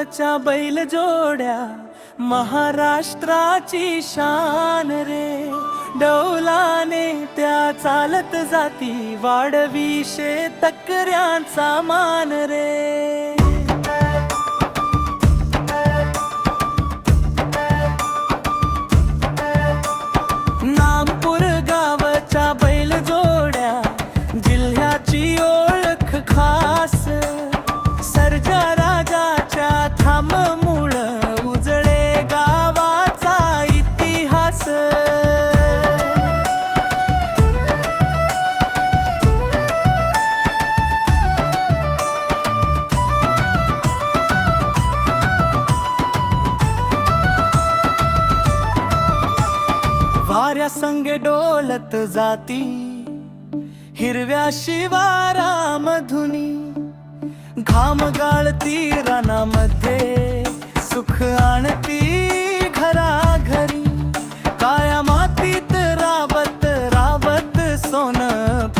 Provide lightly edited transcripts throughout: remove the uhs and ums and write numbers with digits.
गावच्या बैल जोड्या महाराष्ट्राची शान रे. डौलाने त्या चालत जाती वाढवी शेतकऱ्यांचा मान रे. नामपूर गावच्या बैल जोड्या जिल्ह्याची ओळख खास. सर्जा राजाच्या थांबमुळ उजळे गावाचा इतिहास. वाऱ्या संगे डोलत जाती हिरव्या शिवारामधुनी. घाम गाळती रानामध्ये सुख आणती घराघरी. काया मातीत राबत राबत सोन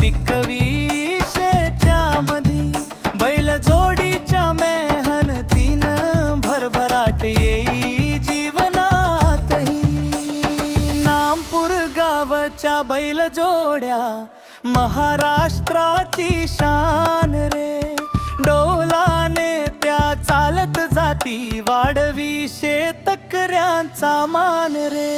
पिकवी शेच्या मधी. बैल जोडीच्या मेहनतीनं भरभराट येई जीवनातही. नामपूर गावच्या बैल जोड्या महाराष्ट्राची शान रे. डौलाने त्या चालत जाती वाढवी शेतकऱ्यांचा मान रे.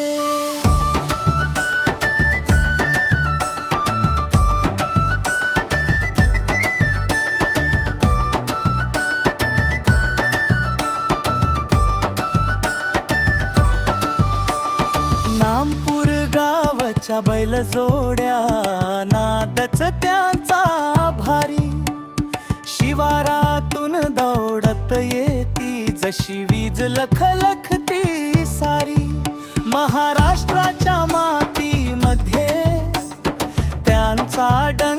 नामपूर गावच्या बैल जोड्या नादच त्यांचा भारी. शिवारातून दौडत येती जशी वीज लखलखती सारी. महाराष्ट्राच्या मातीमध्ये त्यांचा डंका